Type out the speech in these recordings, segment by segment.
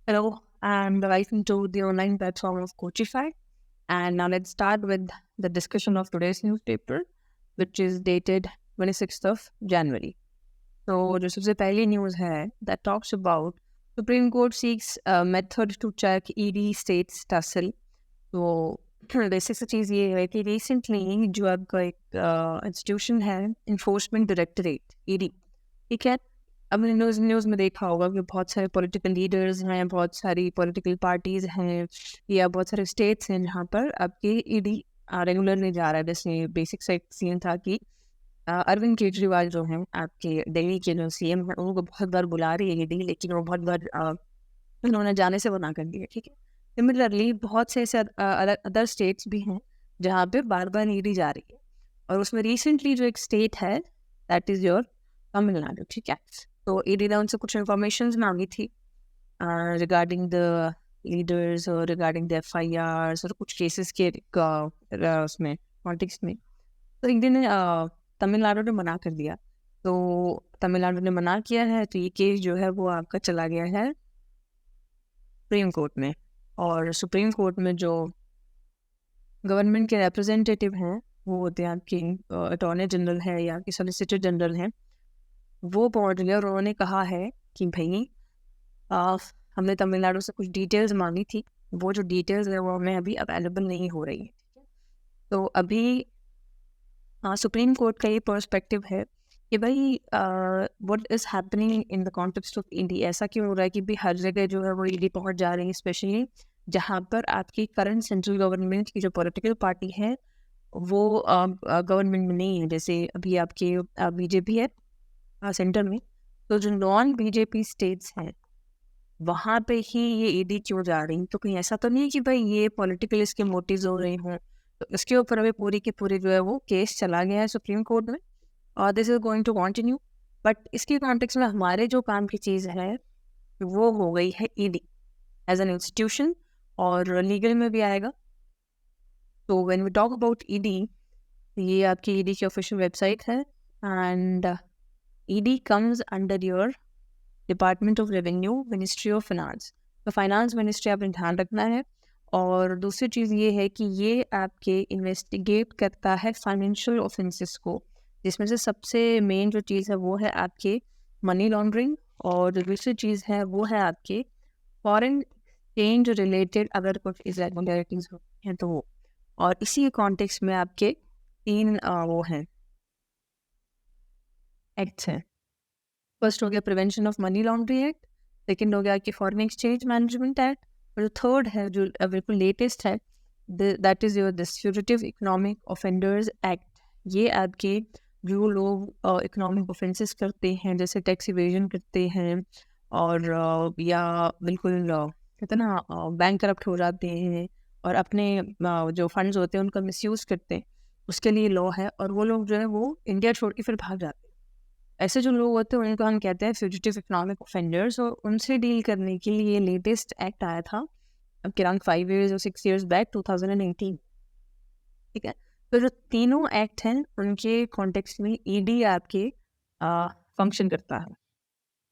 Hello, I'm writing to the online platform of Coachify. And now let's start with the discussion of today's newspaper, which is dated 26th of January. So जो सबसे पहली news है that talks about Supreme Court seeks a method to check ED states tussle. तो basic सी चीज़ ये है कि recently जो आपका एक इंस्टीट्यूशन है इन्फोर्समेंट डायरेक्टरेट ईडी, ठीक है। अब न्यूज़ न्यूज़ में देखा होगा कि बहुत सारे पॉलिटिकल लीडर्स हैं, बहुत सारी पॉलिटिकल पार्टीज़ हैं या बहुत सारे स्टेट्स हैं जहाँ पर आपके ईडी रेगुलरली जा रहा है। जैसे बेसिक सा एक सीन था कि अरविंद केजरीवाल जो हैं आपके दिल्ली के जो सीएम हैं उनको बहुत बार बुला रही है ईडी, लेकिन वो बहुत बार उन्होंने जाने से मना कर दिया, ठीक है। सिमिलरली बहुत से ऐसे अदर स्टेट्स भी हैं जहाँ पे बार बार ईडी जा रही है, और उसमें रिसेंटली जो एक स्टेट है दैट इज़ योर तमिलनाडु, ठीक है। तो ईडी ने उनसे कुछ इन्फॉर्मेशन मांगी थी रिगार्डिंग द लीडर्स और रिगार्डिंग द एफआईआर्स और कुछ केसेस के उसमें कॉन्टेक्स्ट में। तो ईडी ने तमिलनाडु ने मना कर दिया। तो तमिलनाडु ने मना किया है, तो ये केस जो है वो आपका चला गया है सुप्रीम कोर्ट में। और सुप्रीम कोर्ट में जो गवर्नमेंट के रिप्रेजेंटेटिव हैं वो होते हैं आपकी अटॉर्नी जनरल है या आपकी सॉलिसिटर जनरल हैं, वो पहुंच गए और उन्होंने कहा है कि भाई हमने तमिलनाडु से कुछ डिटेल्स मांगी थी, वो जो डिटेल्स है वो हमें अभी अवेलेबल नहीं हो रही है, ठीक है। तो अभी सुप्रीम कोर्ट का ये पर्सपेक्टिव है कि भाई what is happening in the context of India, ऐसा क्यों हो रहा है कि भाई हर जगह जो है वो ईडी पहुंच जा रही है, स्पेशली जहाँ पर आपकी करंट सेंट्रल गवर्नमेंट की जो पॉलिटिकल पार्टी है वो गवर्नमेंट में नहीं है। जैसे अभी आपके बीजेपी है सेंटर में, तो जो नॉन बीजेपी स्टेट्स हैं वहाँ पे ही ये ईडी क्यों जा रही है। तो कहीं ऐसा तो नहीं है कि भाई ये पॉलिटिकल इसके मोटिव्स हो रहे हों। तो इसके ऊपर अभी पूरी की पूरी जो है वो केस चला गया है सुप्रीम कोर्ट में, और this is going to continue. But इसके कॉन्टेक्स्ट में हमारे जो काम की चीज़ है वो हो गई है ईडी एज एन इंस्टीट्यूशन, और लीगल में भी आएगा। तो when we talk about ED, ये आपकी ईडी की ऑफिशियल वेबसाइट है, and ED comes under your department of revenue, ministry of finance. तो फाइनेंस मिनिस्ट्री आपने ध्यान रखना है। और दूसरी चीज़ ये है कि ये आपके इन्वेस्टिगेट करता है फाइनेंशियल ऑफेंसेस को, जिसमें से सबसे मेन जो चीज़ है वो है आपके मनी लॉन्ड्रिंग, और जो दूसरी चीज़ है वो है आपके फॉरेन एक्सचेंज रिलेटेड अगर कुछ इरेगुलरिटीज हैं तो वो। और इसी कॉन्टेक्स्ट में आपके तीन वो हैं एक्ट्स हैं। फर्स्ट हो गया prevention of money laundering act, second हो गया कि फॉरेन एक्सचेंज मैनेजमेंट एक्ट, और जो थर्ड है जो बिल्कुल लेटेस्ट है that is your this fugitive economic offenders act. ये आपके जो लोग इकोनॉमिक ऑफेंसेस करते हैं, जैसे टैक्स इवेजन करते हैं और या बिल्कुल कहते हैं ना बैंक करप्ट हो जाते हैं और अपने जो फंड्स होते हैं उनका मिसयूज़ करते हैं, उसके लिए लॉ है। और वो लोग जो है वो इंडिया छोड़ के फिर भाग जाते हैं। ऐसे जो लोग होते हैं उनको हम कहते हैं फ्यूजिटिव इकोनॉमिक ऑफेंडर्स, और उनसे डील करने के लिए लेटेस्ट एक्ट आया था अब के अराउंड 5 years और 6 years बैक 2018, ठीक है। तो जो तीनों एक्ट हैं उनके कॉन्टेक्स्ट में ईडी आपके फंक्शन करता है।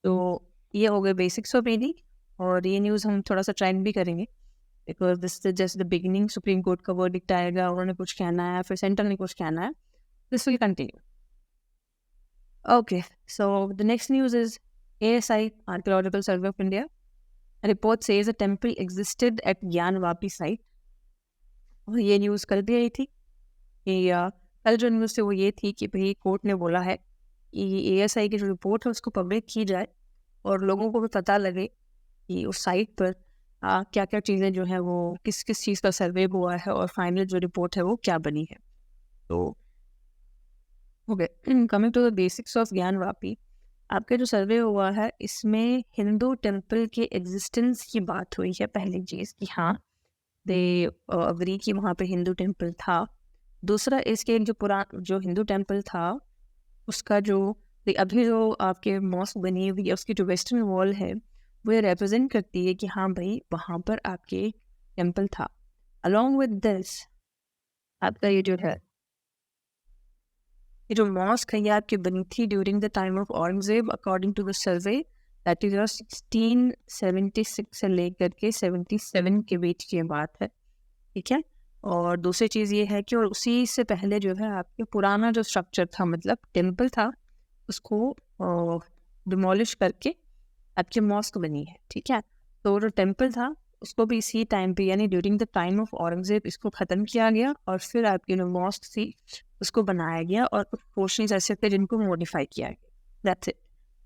तो ये हो गए बेसिक्स ऑफ ईडी, और ये न्यूज़ हम थोड़ा सा ट्रेंड भी करेंगे because this is just the beginning. Supreme court का वर्डिक्ट आएगा, उन्होंने कुछ कहना है, फिर सेंटर ने कुछ कहना है, this will continue. Okay, so the next news is ASI, Archaeological Survey of India. A report says a temple existed at Gyanvapi site. और ये न्यूज़ कल भी आई थी कि कल जो न्यूज़ थी वो ये थी कि भाई कोर्ट ने बोला है कि ASI की जो रिपोर्ट है उसको पब्लिक की जाए और लोगों को भी पता लगे कि उस साइट पर क्या क्या चीज़ें जो है वो किस किस चीज़ का सर्वे हुआ है और फाइनल जो रिपोर्ट है वो क्या बनी है। तो okay, coming to the basics of Gyanvapi, आपका जो सर्वे हुआ है इसमें हिंदू टेम्पल के एग्जिस्टेंस की बात हुई है। पहली चीज़ कि हाँ दे अग्री कि वहाँ पे हिंदू टेम्पल था। दूसरा इसके जो हिंदू टेम्पल था उसका जो अभी जो आपके मॉस्क बनी हुई है उसकी जो वेस्टर्न वॉल है वो ये रिप्रेजेंट करती है कि हाँ भाई वहाँ पर आपके टेम्पल था। अलॉन्ग विद दिस आपका ये जो है ये जो मॉस्क है ये आपकी बनी थी during the time of Aurangzeb according to the survey that is 1676 से लेकर के 77 के बीच की बात है, ठीक है। और दूसरी चीज़ ये है कि और उसी से पहले जो है आपके पुराना जो स्ट्रक्चर था, मतलब टेम्पल था, उसको डिमोलिश करके आपकी मॉस्क बनी है, ठीक है। तो जो टेम्पल था उसको भी इसी टाइम पे, यानी during the time of Aurangzeb, इसको ख़त्म किया गया और फिर आपकी जो मॉस्क थी उसको बनाया गया और कुछ पोर्शंस ऐसे थे जिनको मॉडिफाई किया गया, दैट्स इट,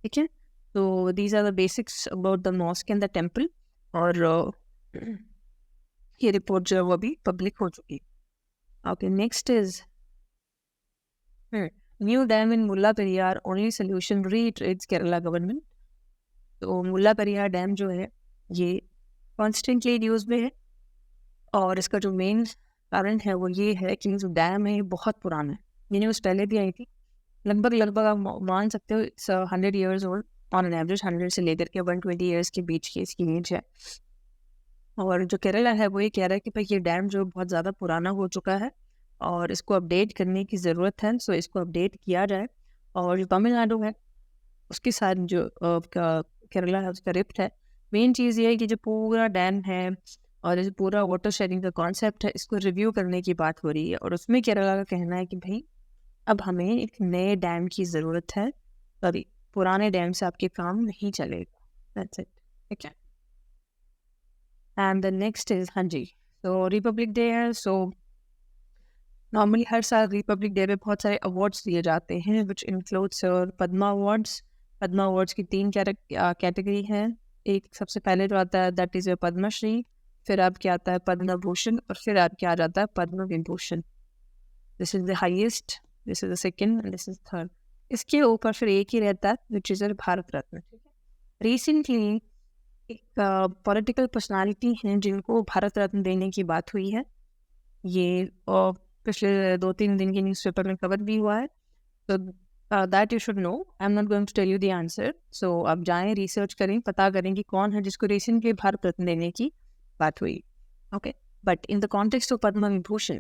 ठीक है। तो these are the basics about the mosque and the temple. और ये रिपोर्ट जो है वो अभी पब्लिक हो चुकी है। Okay, next is new dam in Mulla Periyar only solution reiterates Kerala government. तो मुल्ला पेरियार डैम जो है ये कॉन्स्टेंटली न्यूज़ में है और इसका जो मेन कारण है वो ये है कि जो डैम है ये बहुत पुराना है। ये न्यूज़ पहले भी आई थी, लगभग आप मान सकते हो it's 100 years old on an average, 100 से लेकर के 120 ईयर्स के बीच की इसकी एज है। और जो केरला है वो ये कह रहा है कि भाई ये डैम जो बहुत ज़्यादा पुराना हो चुका है और इसको अपडेट करने की ज़रूरत है, सो इसको अपडेट किया जाए। और जो तमिलनाडु है उसके साथ जो केरला है उसका रिफ्ट है। मेन चीज़ ये है कि जो पूरा डैम है और जो पूरा वाटर शेयरिंग का कॉन्सेप्ट है इसको रिव्यू करने की बात हो रही है और उसमें केरला का कहना है कि भाई अब हमें एक नए डैम की ज़रूरत है, तभी पुराने डैम से आपके काम नहीं चलेगा, दैट्स इट, ठीक है। एंड द नेक्स्ट इज, हाँ जी, तो रिपब्लिक डे है। सो नॉर्मली हर साल रिपब्लिक डे पे बहुत सारे अवार्ड्स दिए जाते हैं which includes Padma awards. Padma awards की 3 कैटेगरी हैं। एक सबसे पहले जो आता है दैट इज़ पद्मश्री, फिर आपके आता है पद्म भूषण और फिर आपके आ जाता है Padma Vibhushan. This is the highest, this is the second and this is third. इसके ऊपर फिर एक ही रहता है which is Bharat Ratna. Recently एक पॉलिटिकल पर्सनालिटी हैं जिनको भारत रत्न देने की बात हुई है। ये पिछले 2-3 दिन के न्यूज़पेपर में कवर भी हुआ है। तो that you should know, I am not going to tell you the answer. So आप जाएं, रिसर्च करें, पता करें कि कौन है जिसको रिसेंटली भारत रत्न देने की बात हुई। Okay, but in the context of Padma Vibhushan,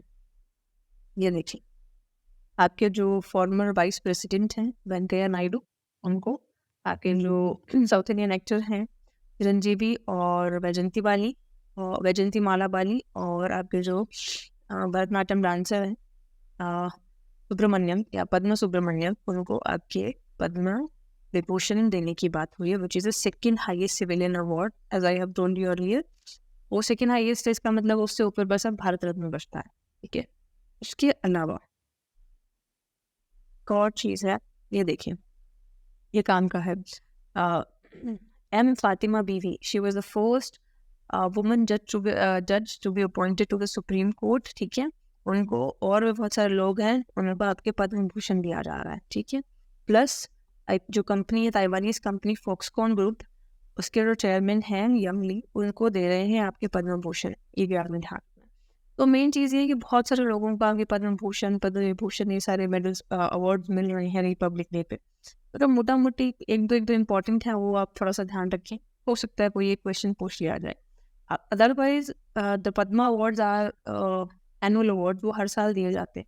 ये देखिए आपके जो फॉर्मर वाइस प्रेसिडेंट हैं वेंकैया नायडू, उनको आपके जो साउथ इंडियन एक्टर हैं चिरंजीवी और वैजंती माला बाली और आपके जो भरतनाट्यम डांसर हैं सुब्रमण्यम या पद्म सुब्रमण्यम, उनको आपके पद्म विभूषण देने की बात हुई है which is the second highest civilian award as I have told you earlier. वो सेकेंड हाईएस्ट है, इसका मतलब उससे ऊपर बस अब भारत रत्न बचता है, ठीक है। इसके अलावा एक और चीज़ है, ये देखिए, ये काम का है M Fatima Beevi. She was the first woman जज to be appointed to the supreme court, ठीक है। उनको और भी बहुत सारे लोग हैं, उनको आपके पद्म विभूषण दिया जा रहा है, ठीक है। प्लस जो कंपनी है ताइवानीज कंपनी फॉक्सकॉन ग्रुप, उसके जो चेयरमैन हैं यंग ली, उनको दे रहे हैं आपके पद्म विभूषण, ये भी आपने ध्यान रखना है। तो मेन चीज़ ये है कि बहुत सारे लोगों को आपके पद्म भूषण पद्म विभूषण ये सारे मेडल्स अवार्ड्स मिल रहे हैं रिपब्लिक डे पे। तो मोटा मोटी एक दो इम्पॉर्टेंट है, वो आप थोड़ा सा ध्यान रखें, हो सकता है कोई एक क्वेश्चन पूछ लिया जाए। Otherwise the Padma awards are annual awards, वो हर साल दिए जाते हैं,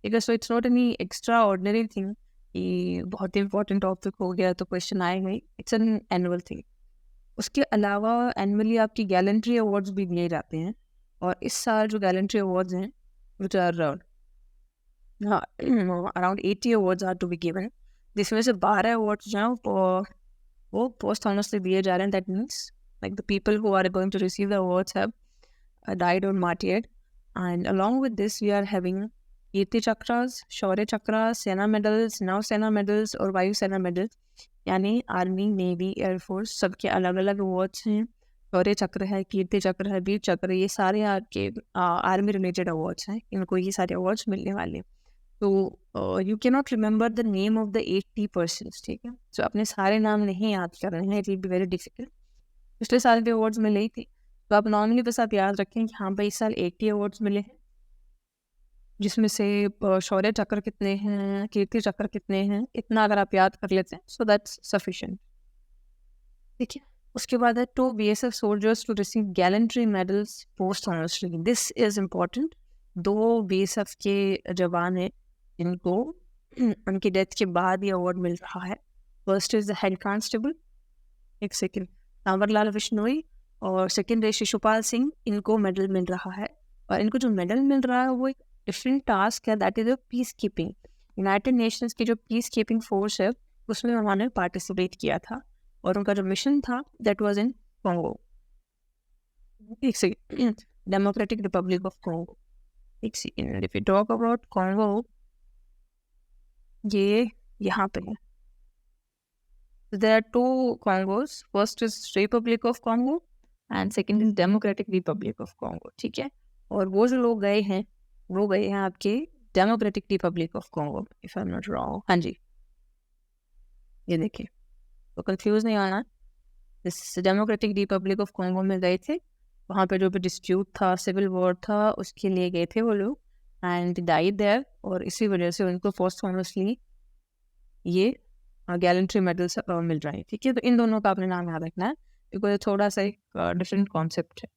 ठीक है। So it's not any extraordinary thing कि बहुत ही इंपॉर्टेंट टॉपिक हो गया तो क्वेश्चन आएगा ही, इट्स एन एनुअल थिंग। उसके अलावा एनुअली आपकी गैलेंट्री अवार्ड्स भी दिए जाते हैं और इस साल जो गैलेंट्री अवार्ड्स हैं which are around 80 awards are to be given, जिसमें से 12 अवार्ड्स जो हैं वो पोस्ट ऑनर्सली दिए जा रहे हैं। That means like the people who are going to receive the awards have died or martyred, and along with this we are having Kirti Chakras, Shaurya Chakras, Sena medals, Nav Sena medals और वायु सेना medals, यानी army, navy, air force सबके अलग अलग awards हैं। शौर्य चक्र है, कीर्ति चक्र है, वीर चक्र, ये सारे आपके आर्मी रिलेटेड अवार्ड्स हैं, इनको ये सारे अवार्ड्स मिलने वाले हैं। तो you can not remember the name of the 80 persons, ठीक है। सो अपने सारे नाम नहीं याद कर रहे हैं, it will be very difficult. पिछले साल भी अवार्ड्स मिले ही थे, तो आप नॉर्मली बस आप याद रखें कि हाँ भाई इस साल 80 अवार्ड्स मिले हैं, जिसमें से शौर्य चक्र कितने हैं, कीर्ति चक्र कितने हैं, इतना अगर आप याद कर लेते हैं सो दैट्स सफिशिएंट, ठीक है। उसके बाद है 2 BSF soldiers to receive gallantry medals posthumously, this is important. 2 BSF के जवान हैं जिनको उनकी डेथ के बाद ये अवार्ड मिल रहा है। First is the head constable एक सेकेंड, सांवरलाल बिश्नोई और सेकेंड है शिशुपाल सिंह, इनको मेडल मिल रहा है। और इनको जो मेडल मिल रहा है वो एक डिफरेंट टास्क है, that is a peace keeping. United Nations की जो पीस कीपिंग फोर्स है उसमें उन्होंने पार्टिसिपेट किया था और उनका जो मिशन था दैट वाज इन कॉन्गो, एक second, democratic republic of Congo. एक second, if you talk about Congo, ये यहाँ पे है। There are two Congos. First is Republic of Congo and second is Democratic Republic of Congo. ठीक है, और वो जो लोग गए हैं वो गए हैं आपके democratic republic of Congo, if I am not wrong. हाँ जी, ये देखिए, तो कंफ्यूज नहीं आना। इस डेमोक्रेटिक रिपब्लिक ऑफ कॉन्गो में गए थे, वहाँ पे जो भी डिस्प्यूट था, सिविल वॉर था, उसके लिए गए थे वो लोग, एंड डाइड देयर, और इसी वजह से उनको पोस्टफॉर्मसली ये गैलेंट्री मेडल्स मिल रहे हैं। ठीक है, तो इन दोनों का अपने नाम याद रखना है बिकॉज थोड़ा सा एक डिफरेंट कॉन्सेप्ट है।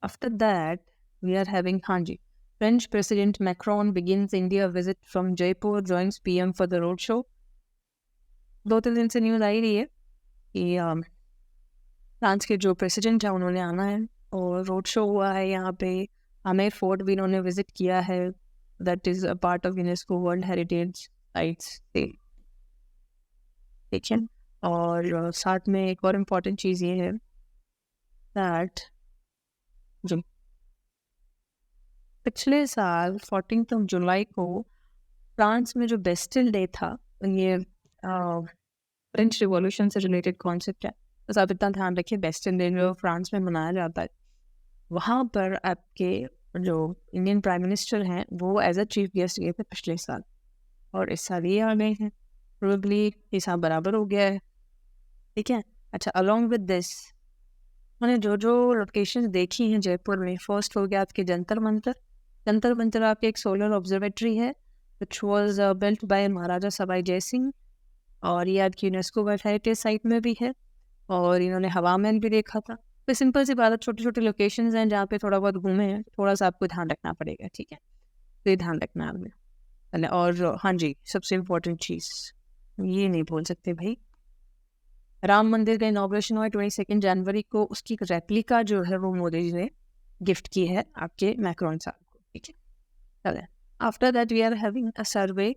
After that we are having, हाँ जी, French president Macron begins India visit from Jaipur, joins PM for the road show. 2-3 दिन से न्यूज़ आई रही है कि फ्रांस के जो प्रेसिडेंट है उन्होंने आना है और रोड शो हुआ है यहाँ पे। आमेर फोर्ट भी इन्होंने विजिट किया है, that is a part of UNESCO world heritage sites से। ठीक है, और साथ में एक और इम्पॉर्टेंट चीज़ ये है दैट जो पिछले साल 14 जुलाई को फ्रांस में जो बेस्टिल डे था, ये फ्रेंच रिवॉल्यूशन से रिलेटेड कॉन्सेप्ट है, बस आप इतना ध्यान रखिए, बेस्टिल डे जो फ्रांस में मनाया जाता है, वहाँ पर आपके जो इंडियन प्राइम मिनिस्टर हैं वो एज अ चीफ गेस्ट गए थे पिछले साल, और इस साल ये आ गए हैं। प्रोबेबली हिसाब बराबर हो गया है। ठीक है, अच्छा, अलॉन्ग विद दिस मैंने जो जो लोकेशन देखी हैं जयपुर में, फर्स्ट हो गया आपके जंतर मंतर। जंतर मंतर आपके एक सोलर ऑब्जर्वेटरी है विच वॉज बिल्ट बाय महाराजा सवाई जय सिंह, और ये आपकी यूनेस्को वर्ल्ड हेरिटेज साइट में भी है, और इन्होंने हवा महल भी देखा था। तो सिंपल सी बात है, छोटी छोटी लोकेशंस हैं जहाँ पे थोड़ा बहुत घूमे हैं, थोड़ा सा आपको ध्यान रखना पड़ेगा। ठीक है, तो ये ध्यान रखना है आपने। और हाँ जी, सबसे इम्पोर्टेंट चीज़ ये नहीं भूल सकते भाई, राम मंदिर का इनॉग्रेशन हुआ 22 जनवरी को, उसकी एक रेप्लिका जो है वो मोदी जी ने गिफ्ट की है आपके मैक्रोन साहब को। ठीक है, चले, after that we are having a survey,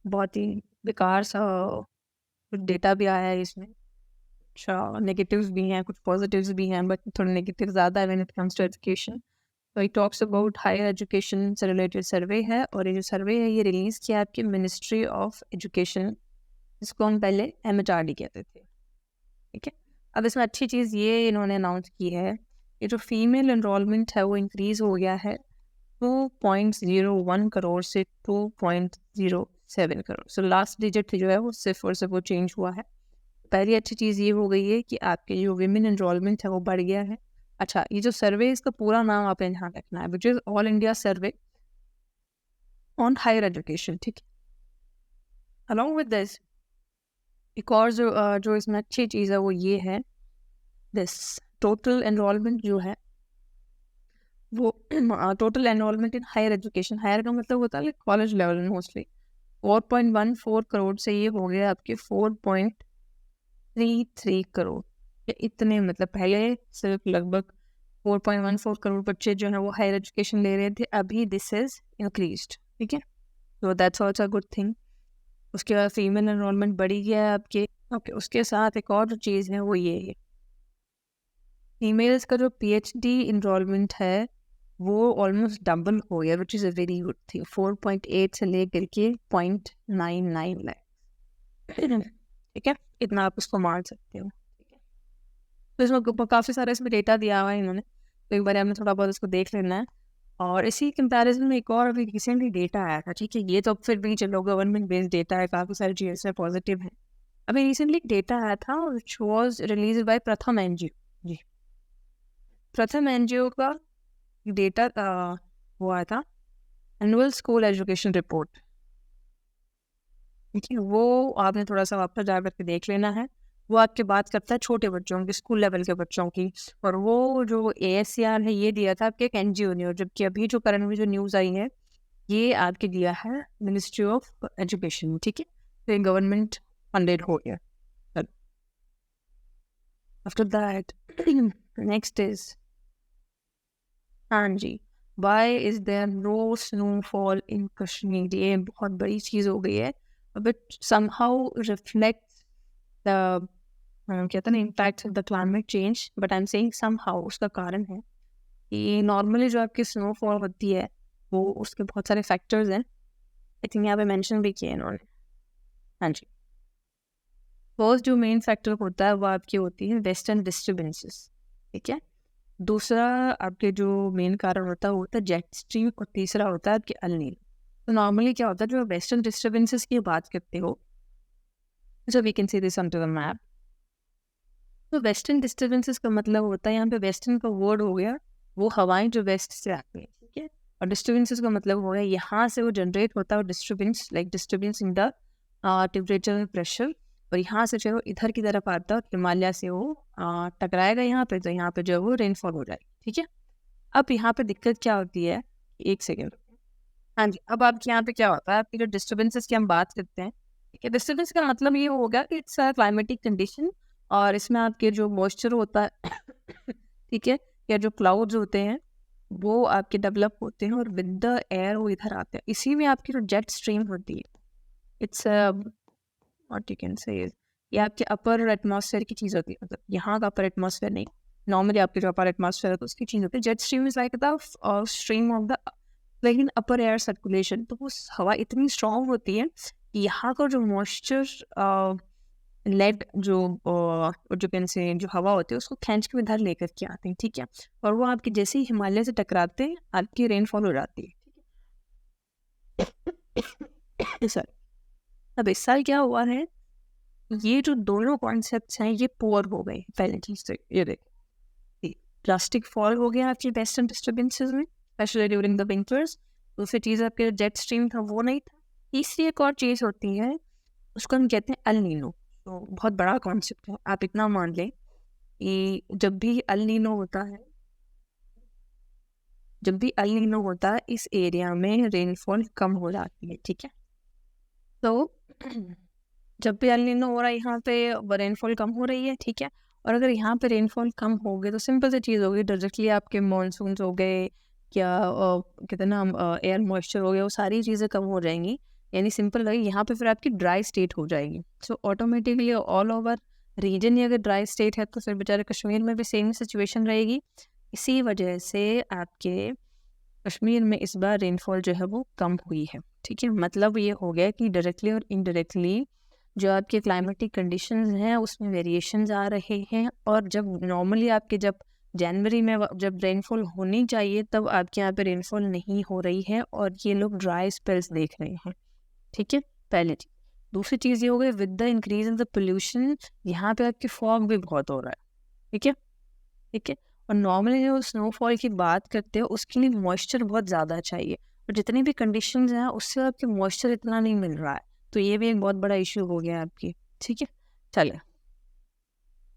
बहुत ही बेकार सा कुछ डेटा भी आया है इसमें। अच्छा, नेगेटिव्स भी हैं, कुछ पॉजिटिव्स भी हैं, बट थोड़े नेगेटिव ज़्यादा है when it comes to education. तो it talks about higher education से रिलेटेड सर्वे है, और ये जो सर्वे है ये रिलीज़ किया आपकी मिनिस्ट्री ऑफ एजुकेशन, जिसको हम पहले MHRD कहते थे। ठीक है, अब इसमें अच्छी चीज़ ये इन्होंने अनाउंस की है, ये जो फीमेल एनरोलमेंट है वो इंक्रीज़ हो गया है 2.01 करोड़ से 2.07 करोड़। सो लास्ट डिजिट जो है वो सिर्फ और सिर्फ वो चेंज हुआ है। पहली अच्छी चीज़ ये हो गई है कि आपके जो विमेन एनरोलमेंट है वो बढ़ गया है। अच्छा, ये जो सर्वे, इसका पूरा नाम आपने ध्यान रखना है, which is all India survey on higher education. ठीक है, अलॉन्ग विद दिस एक और जो इसमें अच्छी चीज़ है वो ये है, दिस टोटल एनरोलमेंट जो है वो total enrolment in higher education, higher का मतलब होता है कॉलेज लेवल में मोस्टली, 4.14 करोड़ से ये हो गया आपके 4.33 करोड़। ये इतने, मतलब पहले सिर्फ लगभग 4.14 करोड़ बच्चे जो है वो हायर एजुकेशन ले रहे थे, अभी दिस इज इंक्रीज्ड। ठीक है, तो दैट्स ऑल्सो गुड थिंग। उसके बाद फीमेल एनरोलमेंट बढ़ी गया है आपके। ओके, उसके साथ एक और जो चीज़ है वो ये है, फीमेल्स का जो PhD एनरोलमेंट है वो ऑलमोस्ट डबल हो गया, which is a very good thing, 4.8 से लेकर के 0.99 लाख। ठीक है, इतना आप उसको मान सकते हो। ठीक है, तो इसमें काफ़ी सारा इसमें डेटा दिया हुआ है इन्होंने, तो एक बार हमें थोड़ा बहुत इसको देख लेना है। और इसी कंपैरिजन में एक और अभी रिसेंटली डेटा आया था। ठीक है, ये तो फिर भी चलो गवर्नमेंट बेस्ड डेटा है, काफ़ी सारी चीज़ें इसमें पॉजिटिव है। अभी रिसेंटली डेटा आया था विच वॉज रिलीज बाय प्रथम NGO। जी, प्रथम NGO का डेटा वो आया था, एनुअल स्कूल एजुकेशन रिपोर्ट। ठीक है, वो आपने थोड़ा सा वापस जा करके देख लेना है। वो आपके बात करता है छोटे बच्चों की, स्कूल लेवल के बच्चों की, और वो जो ASCR है ये दिया था आपके एक NGO ने, और जबकि अभी जो करंट में जो न्यूज़ आई है ये आपके दिया है मिनिस्ट्री ऑफ एजुकेशन। ठीक है, तो गवर्नमेंट फंडेड हो गया। आफ्टर दैट नेक्स्ट इज, हाँ जी, why is there no snowfall in Kashmir? ये बहुत बड़ी चीज़ हो गई है, बट समहाउ रिफ्लेक्ट्स द कहते हैं ना impact of the climate change, but I am saying somehow उसका कारण है कि नॉर्मली जो आपकी स्नोफॉल होती है वो उसके बहुत सारे फैक्टर्स हैं। आई थिंक यहाँ पे मेंशन भी किए इन्होंने। हाँ जी, फर्स्ट जो मेन फैक्टर होता है वो आपकी होती है वेस्टर्न डिस्टर्बेंसेस, ठीक है। दूसरा आपके जो मेन कारण होता है वो होता है जेट स्ट्रीम, और तीसरा होता है आपके अल नीनो। तो नॉर्मली क्या होता है, जो वेस्टर्न डिस्टर्बेंसेस की बात करते हो, so we can see this on to the map. तो वेस्टर्न डिस्टर्बेंसेस का मतलब होता है, यहाँ पे वेस्टर्न का वर्ड हो गया वो हवाएं जो वेस्ट से आती हैं, ठीक है। और डिस्टर्बेंसेस का मतलब हो गया यहाँ से वो जनरेट होता है disturbance, like disturbance in the temperature pressure, और यहाँ से जो इधर की तरफ आता है हिमालय से वो टकराएगा यहाँ पे, तो यहाँ पे जो है वो रेनफॉल हो जाएगी, ठीक है। अब यहाँ पे दिक्कत क्या होती है, एक सेकेंड, हाँ जी, अब आपके यहाँ पे क्या होता है, आपकी जो डिस्टर्बेंसेस की हम बात करते हैं, ठीक है। डिस्टर्बेंस का मतलब ये होगा कि इट्स अ क्लाइमेटिक कंडीशन, और इसमें आपके जो मॉइस्चर होता है ठीक है, या जो क्लाउड्स होते हैं वो आपके डेवलप होते हैं और विद द एयर वो इधर आते हैं। इसी में आपकी जो जेट स्ट्रीम होती है, it's what you can say, ये आपके अपर एटमॉस्फेयर की चीज़ होती है, मतलब यहाँ का अपर एटमॉस्फेयर नहीं, नॉर्मली आपके जो अपर एटमॉस्फेयर है तो उसकी चीज़ होती है। Jet stream is like the stream of the लेकिन अपर एयर सर्कुलेशन, तो वो हवा इतनी स्ट्रांग होती है कि यहाँ का जो मॉइस्चर लेड जो कैन से जो हवा होती है उसको खींच के इधर लेकर के आते हैं, ठीक है। और वो आपके जैसे ही हिमालय से टकराते हैं आपकी रेनफॉल हो जाती है, ठीक है सर। अब इस साल क्या हुआ है, ये जो दोनों कॉन्सेप्ट्स हैं ये पुअर हो गए। पहली चीज तो ये देख, ड्रास्टिक फॉल हो गया आपकी वेस्टर्न डिस्टर्बेंसेस में, स्पेशली ड्यूरिंग द विंटर्स। दूसरी चीज़ आपके जेट स्ट्रीम था वो नहीं था। तीसरी एक और चीज़ होती है, उसको हम कहते हैं अल नीनो। तो बहुत बड़ा कॉन्सेप्ट है, आप इतना मान लें कि जब भी अल नीनो होता है इस एरिया में रेनफॉल कम हो जाती है, ठीक है। तो जब भी अल नीनो हो रहा है यहाँ पे रेनफॉल कम हो रही है, ठीक है। और अगर यहाँ पे रेनफॉल कम हो गए तो सिंपल सी चीज़ होगी, डायरेक्टली आपके मानसून हो गए, क्या कहते हैं ना एयर मॉइस्चर हो गया, वो सारी चीज़ें कम हो जाएंगी। यानी सिंपल लगे यहाँ पे फिर आपकी ड्राई स्टेट हो जाएगी। So automatically all over region ही अगर ड्राई स्टेट है तो फिर बेचारे कश्मीर में भी सेम सिचुएशन रहेगी। इसी वजह से आपके कश्मीर में इस बार रेनफॉल जो है वो कम हुई है, ठीक है। मतलब ये हो गया कि डायरेक्टली और इनडायरेक्टली जो आपके क्लाइमेटिक कंडीशंस हैं उसमें वेरिएशंस आ रहे हैं। और जब नॉर्मली आपके जब जनवरी में जब रेनफॉल होनी चाहिए तब आपके यहाँ पे रेनफॉल नहीं हो रही है और ये लोग ड्राई स्पेल्स देख रहे हैं, ठीक है, पहले चीज़। दूसरी चीज़ ये हो गई, with the increase in the pollution यहाँ पे आपके फॉग भी बहुत हो रहा है, ठीक है, ठीक है। और नॉर्मली जो स्नोफॉल की बात करते हो उसके लिए मॉइस्चर बहुत ज़्यादा चाहिए, और जितनी भी कंडीशंस हैं उससे आपके मॉइस्चर इतना नहीं मिल रहा है, तो ये भी एक बहुत बड़ा इशू हो गया आपकी, ठीक है। चले,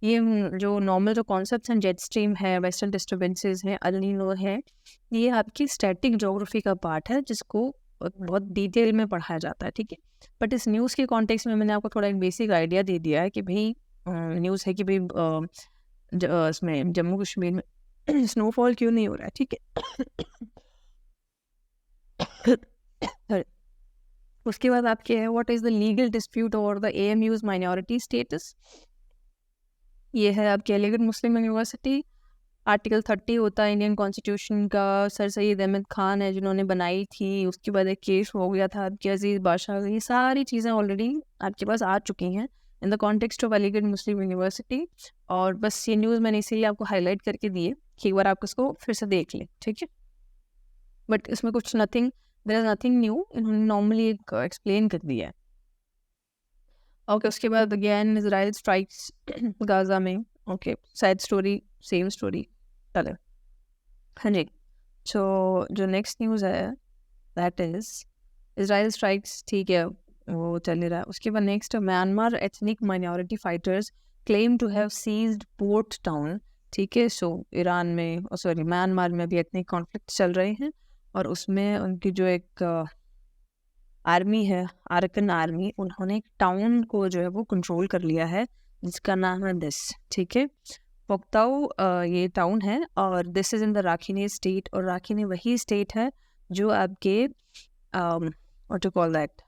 ये जो नॉर्मल जो कॉन्सेप्ट्स हैं, जेट स्ट्रीम है, वेस्टर्न डिस्टर्बेंसेस है, अल नीनो है, ये आपकी स्टैटिक ज्योग्राफी का पार्ट है जिसको बहुत डिटेल में पढ़ाया जाता है, ठीक है। बट इस न्यूज़ के कॉन्टेक्स्ट में मैंने आपको थोड़ा एक बेसिक आइडिया दे दिया है कि भाई न्यूज़ है कि भाई इसमें जम्मू कश्मीर में स्नोफॉल क्यों नहीं हो रहा है, ठीक है। उसके बाद आपके है what is the legal dispute over the AMU's minority status. ये है आपके अलीगढ़ मुस्लिम यूनिवर्सिटी, आर्टिकल 30 होता है इंडियन कॉन्स्टिट्यूशन का, सर सैयद अहमद खान है जिन्होंने बनाई थी। उसके बाद एक केस हो गया था आपके अजीज़ बादशाह का। ये सारी चीज़ें ऑलरेडी आपके पास आ चुकी हैं इन the context of Aligarh Muslim university. और बस ये न्यूज़ मैंने इसीलिए आपको हाईलाइट करके दी है कि एक बार आप इसको फिर से देख लें, ठीक है। बट इसमें कुछ देयर इज नथिंग न्यू, इन्होंने नॉर्मली एक एक्सप्लेन कर दिया है। ओके, उसके बाद अगेन इजराइल स्ट्राइक्स गाजा में। Okay, sad story, same story. चले, हाँ जी। सो जो नेक्स्ट न्यूज़ है दैट इज इजराइल स्ट्राइक्स, ठीक है, वो चल ही रहा है। उसके बाद next, Myanmar ethnic minority fighters claim to have seized port town, ठीक है। सो ईरान में, सॉरी, म्यांमार में भी एथनिक कॉन्फ्लिक्ट चल रहे हैं और उसमें उनकी जो एक आर्मी है, आरकन आर्मी, उन्होंने एक टाउन को जो है वो कंट्रोल कर लिया है जिसका नाम है दिस, ठीक है। पोक्ताओ ये टाउन है और this is in the Rakhine state, और राखीने वही स्टेट है जो आपके what to call that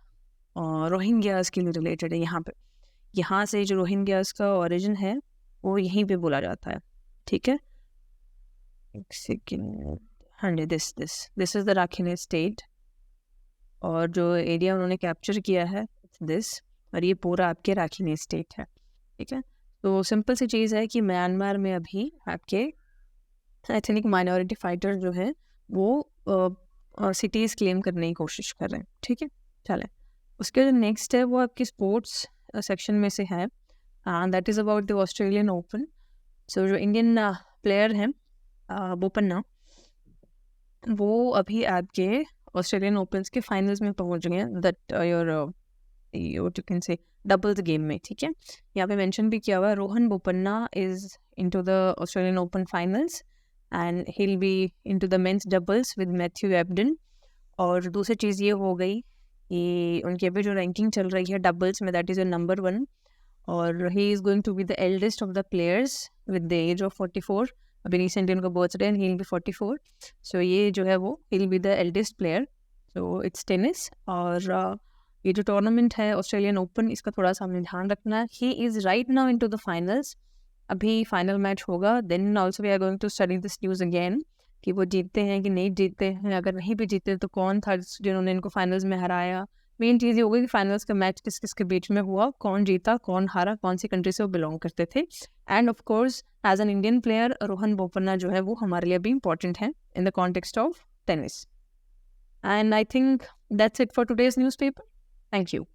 Rohingyas के लिए रिलेटेड है। यहाँ से जो रोहिंग्यास का ओरिजिन है वो यहीं पे बोला जाता है, ठीक है। एक सेकेंड, हाँ जी, this is the Rakhine state, और जो एरिया उन्होंने कैप्चर किया है दिस, और ये पूरा आपके राखीने स्टेट है, ठीक है। तो सिंपल सी चीज़ है कि म्यांमार में अभी आपके एथनिक माइनॉरिटी फाइटर जो है वो सिटीज़ क्लेम करने की कोशिश कर रहे हैं, ठीक है। चलें, उसके जो नेक्स्ट है वो आपकी स्पोर्ट्स सेक्शन में से है, that is about the Australian Open. So जो इंडियन प्लेयर हैं बोपन्ना, वो अभी आपके ऑस्ट्रेलियन ओपन्स के फाइनल्स में पहुंच गए हैं, that your you can say doubles game में, ठीक है। यहाँ पे मेंशन भी किया हुआ है Rohan Bopanna is into the Australian open finals and he will B into the men's doubles with Matthew Ebden. और दूसरी चीज़ ये हो गई कि उनकी अभी जो रैंकिंग चल रही है डबल्स में, दैट इज़ नंबर 1, और he is going to be the eldest of the players with the age of 44। अभी रिसेंटली उनका birthday and he will be 44, so ये जो है वो he will be the eldest player. So it's tennis, और ये जो टूर्नामेंट है ऑस्ट्रेलियन ओपन, इसका थोड़ा सा हमें ध्यान रखना है। He is right now into the finals, अभी फाइनल मैच होगा, then also we are going to study this news again कि वो जीतते हैं कि नहीं जीतते हैं। अगर नहीं भी जीते तो कौन था जिन्होंने इनको फाइनल्स में हराया। मेन चीज़ ये हो गई कि फाइनल्स का मैच किस किस के बीच में हुआ, कौन जीता कौन हारा, कौन सी कंट्री से वो बिलोंग करते थे। And of course as an Indian player Rohan Bopanna जो है वो हमारे लिए भी इंपॉर्टेंट है in the context of tennis. And I think that's it for today's newspaper. Thank you.